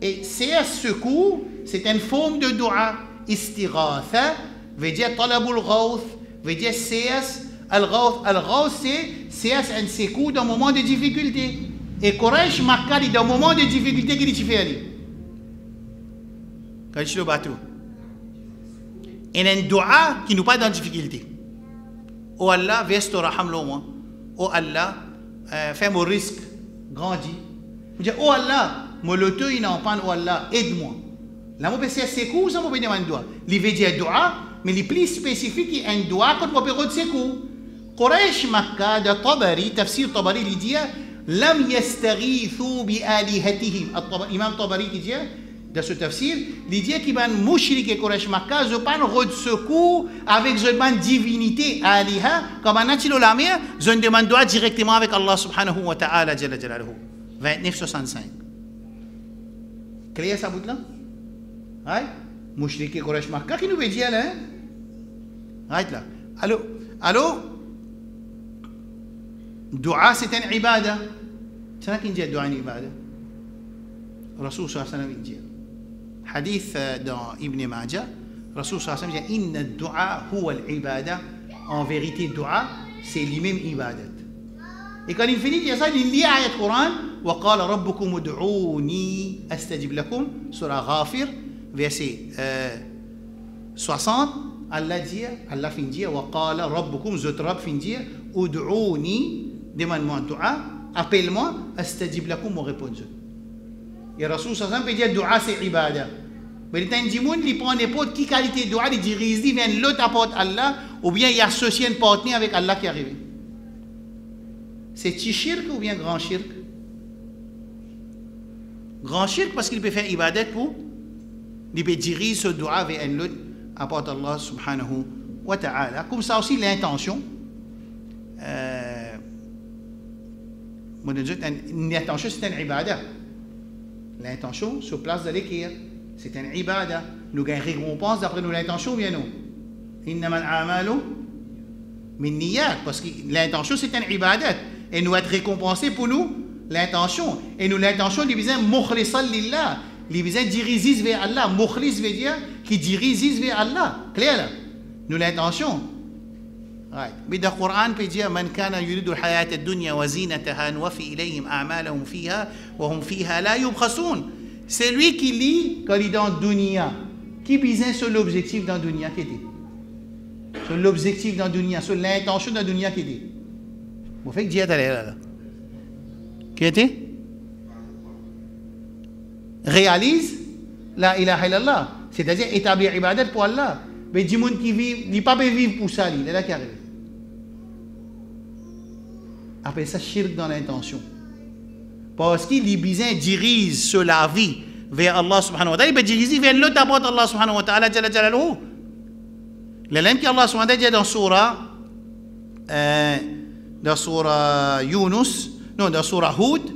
Et c'est secours, c'est une forme de dua. Istighatha veut dire talabul ghawth, veut dire CS. Al-Ghawth, c'est un secours dans un moment de difficulté. Et Quraysh Makkah, dans un moment de difficulté, qu'est-ce qu'il fait? Quand il le bateau. Il y a un dua qui nous pas dans difficulté. Oh Allah, verse raham moi. Oh Allah, fais mon risque, grandis. Je dis, oh Allah, mon loto, il n'en pas, oh Allah, aide-moi. Là, on peut faire secours, ça, on peut dire un dua. Il veut dire dua, mais les plus spécifiques, il y a un dua quand on peut faire secours. قريش مكة ده طبري تفسير طبري اللي دي لم يستغيثوا بآلهتهم الإمام طبري qui dit dans ce tafsir il dit qu'il ban mushrik et قريش مكة je pas de secours avec je ban divinité aliha comme un atilo la mer je ne demande doigt directement avec Allah subhanahu wa ta'ala jalla jalaluhu 29:65 clair ça bout là ouais mushrik et قريش مكة qui nous veut dire là right là allô Dua, c'est une ibada. C'est ça qui dit dua une ibada. Rasoul sallallahu alayhi wa sallam dit. Hadith dans Ibn Majah, Rasoul sallallahu alayhi wa sallam dit inna dua huwa al-ibada. En vérité, dua, c'est lui-même ibadat. Et quand il finit de dire ça, il lit ayat Coran wa qala rabbukum ud'uni astajib lakum, surah Ghafir, verset 60. Allah dit, Allah finit de dire wa qala rabbukum zot rabb finit de dire ud'uni demande-moi un dua, appelle-moi, astajib lakum, mon réponse. Et Rasoul sallallahu alayhi wa sallam peut dire dua c'est ibada. Mais il y a un dimoun qui prend n'importe qui qualité de dua, il dit il vient l'autre apporte Allah, ou bien il associe un partenaire avec Allah qui est arrivé. C'est petit shirk ou bien grand shirk? Grand shirk parce qu'il peut faire ibadat pour, il peut diriger ce dua vers un autre apporte Allah subhanahu wa ta'ala. Comme ça aussi l'intention. L'intention, c'est une ibada. L'intention se place dans l'équerre. C'est une ibada. Nous gagnons récompense d'après nous l'intention, bien non. Innamal a'malu min niyat. Parce que l'intention, c'est une ibadat. Et nous être récompensés pour nous, l'intention. Et nous, l'intention, il besoin mukhlisan lillah. Il besoin diriger vers Allah. Mukhlis veut dire qui dirige vers Allah. Clair là? Nous, l'intention. Mais dans le Coran, il dit Man kana yuridu al-hayat ad-dunya wa zinataha nuwaffi ilayhim a'malahum fiha wa hum fiha la yubkhasun. C'est lui qui lit quand il est dans le dunya. Qui besoin sur l'objectif dans le dunya qui était? Sur l'objectif dans le dunya, sur l'intention dans le dunya qui était. Vous faites dire là. Qui était? Réalise la ilaha illallah. C'est-à-dire établir ibadat pour Allah. Mais du monde qui vit, il ne peut pas vivre pour ça, il est là qui arrive. Après ça, shirk dans l'intention. Parce qu'il est besoin dirige sur la vie vers Allah subhanahu wa ta'ala, il peut diriger vers l'autre apporte Allah subhanahu wa ta'ala, jalla jalaluhu. Le même qu'Allah subhanahu wa ta'ala dit dans surah Yunus, non, dans surah Hud,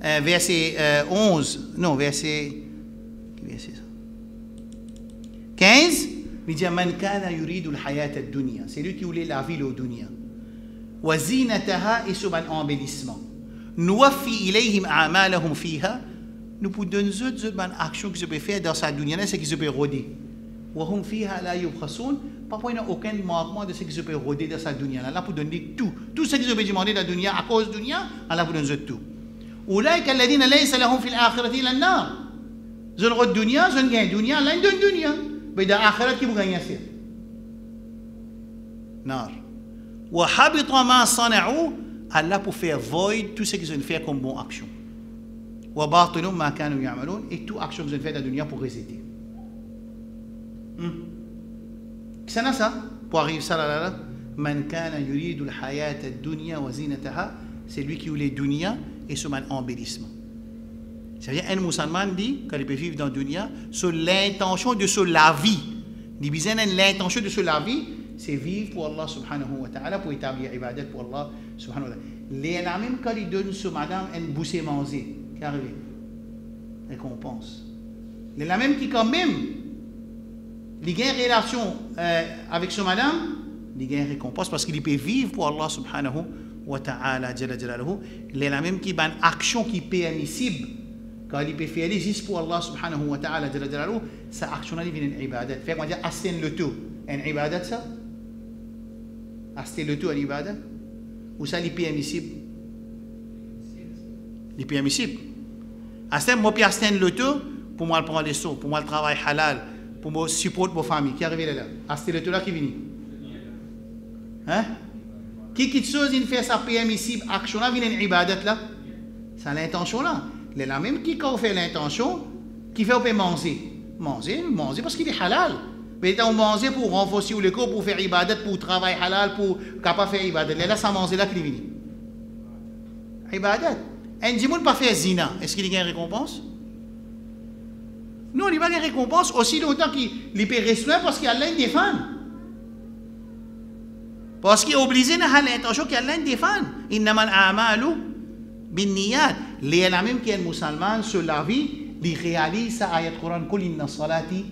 verset 11, non, verset 15, il dit Man kana yuridu al-hayat ad-dunya, c'est lui qui voulait la vie au dunya. Wa zinataha et sur un embellissement. Nuwaffi ilayhim a'malahum fiha, nous pouvons donner une action que je peux faire dans sa dunya, c'est que je peux rôder. Wa hum fiha la yubkhasun, parfois il n'y a aucun manquement de ce que je peux rôder dans sa dunya. Allah pour donner tout. Tout ce que je peux demander dans la dunya, à cause de la dunya, Allah pour donner tout. أولئك الذين ليس لهم في الآخرة إلا النار. Je ne rôde dunya, je ne gagne dunya, Allah il donne dunya. Mais dans l'akhirat, qui vous gagne ça? Nar. وحبط ما صنعوا Allah pour faire void tout ce qu'ils ont fait comme bonne action. Et toute action qu'ils ont fait dans la dunya pour résister. C'est ça pour arriver ça là. Man kana yuridu al-hayata ad-dunya wa zinataha, c'est lui qui voulait dunya et son embellissement. C'est-à-dire un musulman dit quand il peut vivre dans la dunya, sur l'intention de se la vie. Il dit l'intention de se la vie, c'est vivre pour Allah subhanahu wa ta'ala, pour établir ibadat pour Allah subhanahu wa ta'ala. Les même quand il donne ce madame une boussée manger, qui arrive, récompense. Les même qui quand même, il gagne une relation avec ce madame, il gagne récompense parce qu'il peut vivre pour Allah subhanahu wa ta'ala. Les même qui ont une action qui est permissible, quand il peut faire juste pour Allah subhanahu wa ta'ala, sa action là, il vient une ibadat. Fait qu'on dit, astène le tout, une ibadat ça? Astène le tout, une ibadat? Ou ça, il est permissible? Il est permissible. Astène, moi, puis astène le tout, pour moi, prendre les sous, pour moi, le travail halal, pour moi, supporter ma famille. Qui arrive là? Astène le tout là qui vient. Hein? Qui chose, il fait sa permissible action là, vient une ibadat là? C'est l'intention là. C'est la même qui quand on fait l'intention, qui fait on peut manger. Manger parce qu'il est halal. Mais on mange pour renforcer le corps, pour faire ibadat, pour travailler halal, pour capable faire ibadat. Là, ça mange là qui vient. Ibadat. Un djimoun pas faire zina. Est-ce qu'il y a une récompense? Non, il n'y a pas de récompense aussi longtemps qu'il peut rester parce qu'il y a l'un des fans. Parce qu'il est obligé d'avoir l'intention qu'il y a l'un des fans. Innamal a'malu binniyat. Les mêmes qui est musulman sur la vie, ils réalisent ça ayat Quran kul inna salati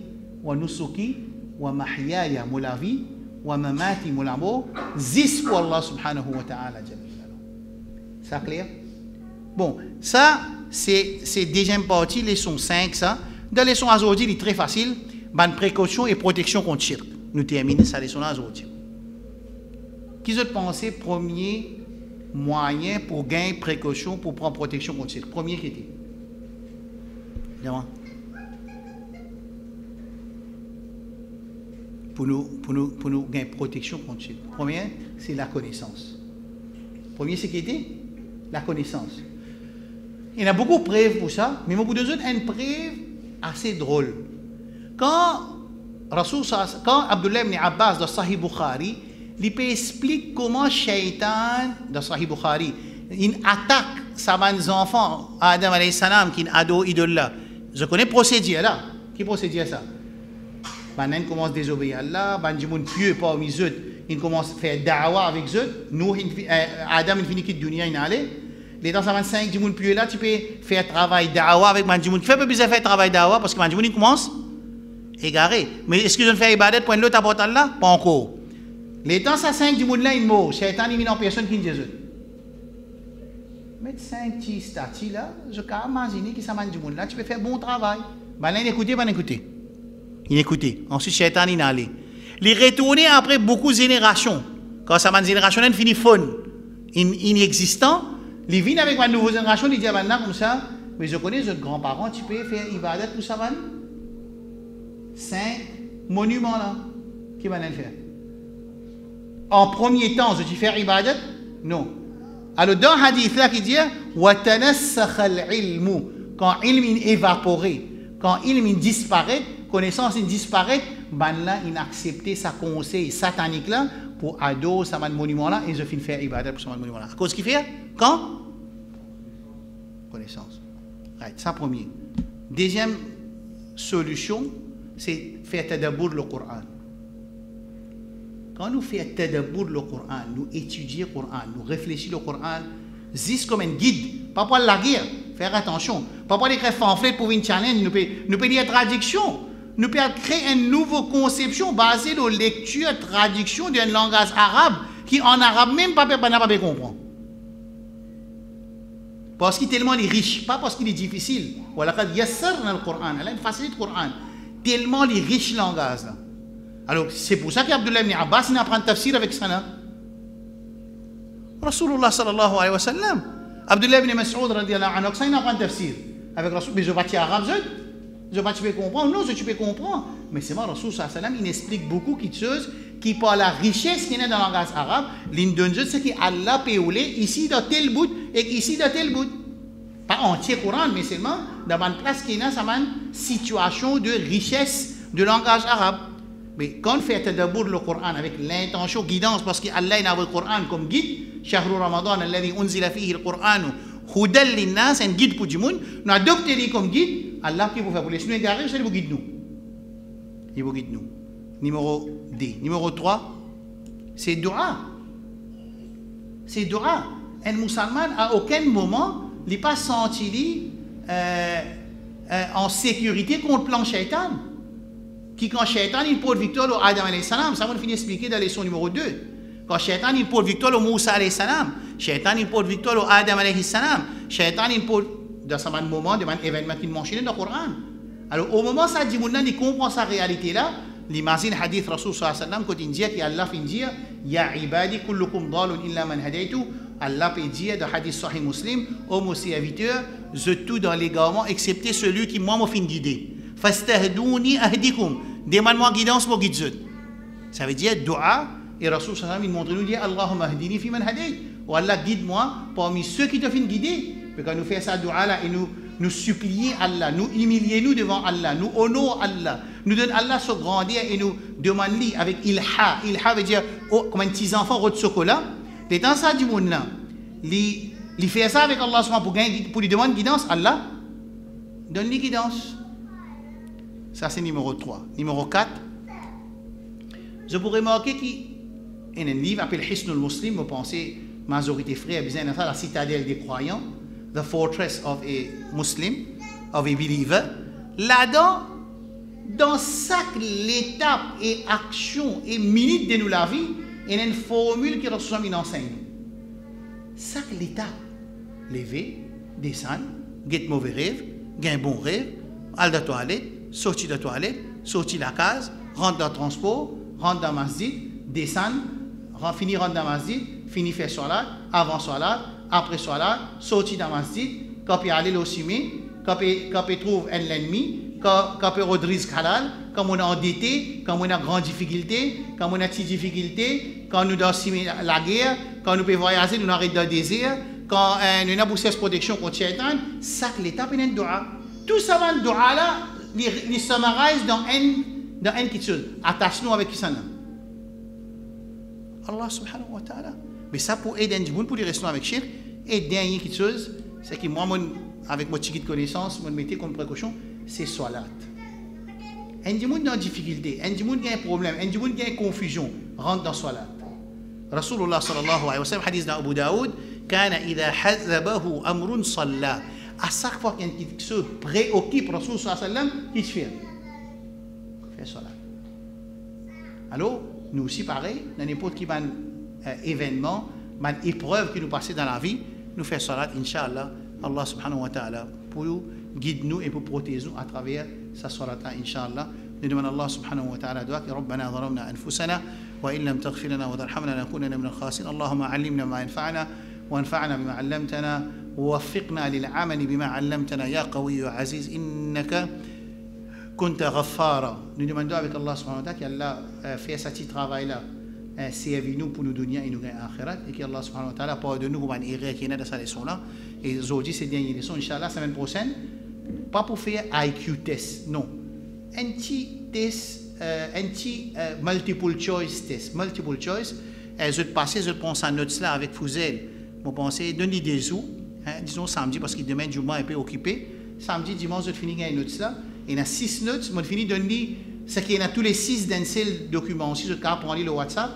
wa nusuki wa mahyaya mulavi wa mamati mulamo zis pour Allah subhanahu wa ta'ala. Ça clair? Bon, ça c'est deuxième partie, leçon 5 ça. Dans leçon aujourd'hui, il est très facile, bonne précaution et protection contre shirk. Nous terminons ça leçon aujourd'hui. Qui vous pensez premier moyen pour gagner précaution, pour prendre protection contre le premier qui était. Pour nous gagner protection contre le premier, c'est la connaissance. Premier, c'est qui était la connaissance. Il y a beaucoup de preuves pour ça, mais beaucoup de autres, une preuve assez drôle. Quand Abdullah ibn Abbas dans Sahih Bukhari, il peut expliquer comment Shaitan, dans Sahih Bukhari, il attaque ses enfants, Adam alayhi salam, qui est ado idole là. Je connais le procédure là. Qui procédure ça? Il commence à désobéir à Allah, il dit pieux parmi eux, il commence à faire da'wa avec eux. Nous, Adam, il finit quitte dunya, il allait. Les dans 25, il dit pieux là, tu peux faire travail da'wa avec Manjimoun. Tu fais pas besoin de faire travail da'wa parce que Manjimoun, il commence égaré. Mais est-ce que je fais ibadat pour l'autre à là? Pas encore. Les temps, ça 5 du monde là, il mort. Shaitan, il vient en personne qui dit Jésus. Mettre 5 petits statues là, je peux imaginer que ça m'a du monde là, tu peux faire bon travail. Ben là, il écoutait, ben écouter. Il écoutait. Ensuite, Shaitan, il allait. Il retourné après beaucoup de générations. Quand ça m'a une génération, il finit fun. Inexistant. Il vient avec ma nouvelle génération, il dit maintenant comme ça, mais je connais les grands-parents, tu peux faire ibadat pour ça, man. 5 monuments là. Qui va faire? En premier temps, je dis faire ibadat? Non. Alors, dans le hadith là qui dit quand ilm est évaporé, quand ilm disparaît, connaissance disparaît, ben là, il a accepté sa conseil satanique là pour adorer ce monument là et je finis faire ibadat pour ce monument là. À cause qu'il fait? Quand? Connaissance. Right, ça premier. Deuxième solution, c'est faire tadabour le Coran. Quand nous faisons tadabour le Coran, nous étudions le Coran, nous réfléchissons le Coran, c'est comme un guide, pas pour la guerre, faire attention, pas pour écrire pamphlet pour une challenge, nous pouvons lire traduction, nous pouvons créer une nouvelle conception basée sur la lecture, traduction d'un langage arabe qui en arabe même pas comprendre. Parce qu'il est tellement riche, pas parce qu'il est difficile. Voilà, il y a ça dans le Coran, il a une facilité le Coran, tellement les riches langage là. Alors, c'est pour ça qu'Abdullah ibn Abbas il apprend le tafsir avec ça. Rasulullah sallallahu alayhi wa sallam. Abdullah ibn Mas'ud radiyallahu anhu, il apprend le tafsir avec Rasul. Mais je ne vais pas arabe, je ne vais pas comprendre. Non, tu peux comprendre. Mais c'est moi, Rasul sallallahu alayhi wa sallam, il explique beaucoup de choses qui par la richesse qu'il y a dans le langage arabe, l'indonésien c'est que Allah peut ici dans tel bout et ici dans tel bout. Pas entier Coran, mais seulement dans une place qui est dans une situation de richesse de langage arabe. Mais quand on fait d'abord le Coran avec l'intention guidance, parce qu'Allah a le Coran comme guide, Shahru Ramadan, alladhi unzila fihi al-Qur'anu hudan lin-nas, un guide pour tout le monde, nous adoptons comme guide, Allah qui vous fait pour les nous égarer, c'est vous guide nous. Il vous guide nous. Numéro 2. Numéro 3, c'est dua. C'est dua. Un musulman à aucun moment n'est pas senti en sécurité contre le plan shaitan. Qui quand shaitan il porte victoire au Adam alayhi salam, ça on finit d'expliquer dans la leçon numéro 2. Quand shaitan il porte victoire au Moussa alayhi salam, shaitan il porte victoire au Adam alayhi salam, shaitan il porte dans ce moment de un événement qui mentionné dans le Coran. Alors au moment ça dit maintenant il comprend sa réalité là. L'imagine hadith Rasul sallallahu alayhi wa sallam quand il dit qu'Allah fin dit ya ibadi kullukum dalun illa man hadaytu. Allah peut dire dans hadith sahih muslim ô mes serviteurs je tout dans l'égarement excepté celui qui moi m'a fin guider. Fastahduni ahdikum. Demande-moi guidance pour guider. Ça veut dire dua et Rasul sallallahu alayhi wa sallam il montre nous dit Allahumma ahdini fi man hadayt. Ou Allah guide-moi parmi ceux qui te fin guider. Et quand nous faisons ça dua là et nous supplier Allah, nous humilier nous devant Allah, nous honorons Allah, nous donnons Allah ce grandir et nous demandons avec ilha. Ilha veut dire comme un petit enfant de chocolat. Et dans ça du monde là, il fait ça avec Allah pour lui demander guidance. Allah donne-lui guidance. Ça c'est numéro 3. Numéro 4, je pourrais remarquer qu'il y a un livre appelé Hisnul Muslim, vous pensez, majorité frère, bien ça, la citadelle des croyants. The Fortress of a Muslim, of a Believer. Là-dedans, dans chaque étape et action et minute de nous la vie, il y a une formule qui ressemble à une enseigne. Chaque étape, lever, descendre, get mauvais rêve, get un bon rêve, aller de la toilette, sortir de la toilette, sortir de la case, rentre dans le transport, rentre dans le masjid, descendre, finir rentre dans le masjid, finir faire salat, avant salat, après salat, sortir dans le masjid, quand il aller au cimetière, quand il trouve un ennemi, quand il redresse halal, quand on est endetté, quand on a grande difficulté, quand on a petite difficulté, quand nous dans la guerre, quand nous pouvons voyager, nous arrêtons dans le désert, quand nous avons cette protection contre Shaitan, chaque étape est un dua. Tout ça va le dua là, il summarise dans une petite chose. Attache-nous avec qui ça n'a. Allah subhanahu wa ta'ala. Mais ça pour aider un monde pour les rester avec shirk. Et dernière quelque chose, c'est que moi, avec mon petite connaissance, je mettais comme précaution, c'est salat. Un monde dans difficulté, un monde qui a un problème, un monde qui a une confusion, rentre dans salat. Rasulullah sallallahu alayhi wa sallam, hadith dans Abu Daoud, kana idha hazabahu amrun salla. À chaque fois qu'il y a quelque chose préoccupe Rasulullah sallallahu alayhi wa sallam, qu'il fait? Fait salat. Alors, nous aussi pareil, dans n'importe quel événement, une épreuve qui nous passe dans la vie, nous faisons salat, Inch'Allah, Allah subhanahu wa ta'ala, pour guider nous et pour protéger nous à travers sa salat, Inch'Allah. Nous demandons Allah subhanahu wa ta'ala doa que ربنا ظلمنا أنفسنا وإن لم تغفر لنا وترحمنا لنكونن من الخاسرين اللهم علمنا ما ينفعنا وانفعنا بما علمتنا ووفقنا للعمل بما علمتنا يا قوي يا عزيز إنك كنت غفارا. Nous demandons avec Allah subhanahu wa ta'ala qu'Allah fait ce petit travail là. Servis-nous pour nous donner et nous gagner akhirat et que Allah subhanahu wa ta'ala pardonne-nous pour une erreur qui est dans cette leçon-là. Et aujourd'hui, c'est dernière leçon, Inch'Allah, semaine prochaine, pas pour faire IQ test, non. Un petit test, un petit multiple choice test. Multiple choice, je vais passer, je prends sa note là avec Fouzel. Je pense, donne des sous, disons samedi, parce que demain, du mois, est un peu occupé. Samedi, dimanche, je vais finir une note là. Il y a 6 notes, je vais finir de donner ce qu'il y a tous les 6 dans ce document. Si je vais prendre le WhatsApp,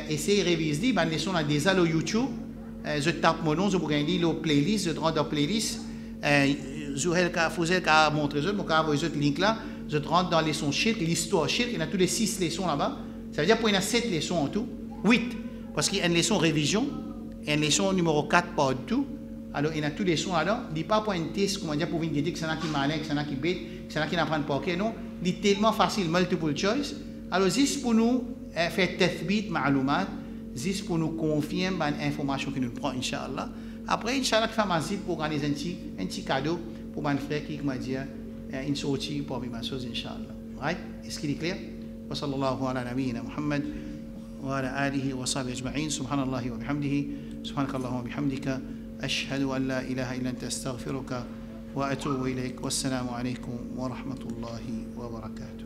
essayer de réviser, ben les sons là déjà sur YouTube, je tape mon nom, je vais gagner le playlist, je rentre dans la playlist, je vais montrer je vais envoyer ce link là, je rentre dans les sons shirk, l'histoire shirk, il y a tous les 6 leçons là-bas. Ça veut dire qu'il y a 7 leçons en tout, 8, parce qu'il y a une leçon révision, et une leçon numéro 4 par tout. Alors il y a tous les leçons là-dedans, il n'y a pas pour un test, comment dire, pour venir dire que c'est là qui malin, que c'est là qui bête, que c'est là qui n'apprend pas, non, il est tellement facile, multiple choice. Alors juste pour nous faire tathbit ma'loumat, juste pour nous confirmer l'information que nous prenons, Inch'Allah. Après, Inch'Allah, je vais faire pour organiser un petit cadeau pour mon frère qui m'a dit une sortie pour ma chose, Inch'Allah. Right? Est-ce qu'il est clair? وصلى الله على نبينا محمد وعلى آله وصحبه أجمعين. سبحان الله وبحمده، سبحانك اللهم وبحمدك، أشهد أن لا إله إلا أنت، أستغفرك وأتوب إليك. والسلام عليكم ورحمة الله وبركاته.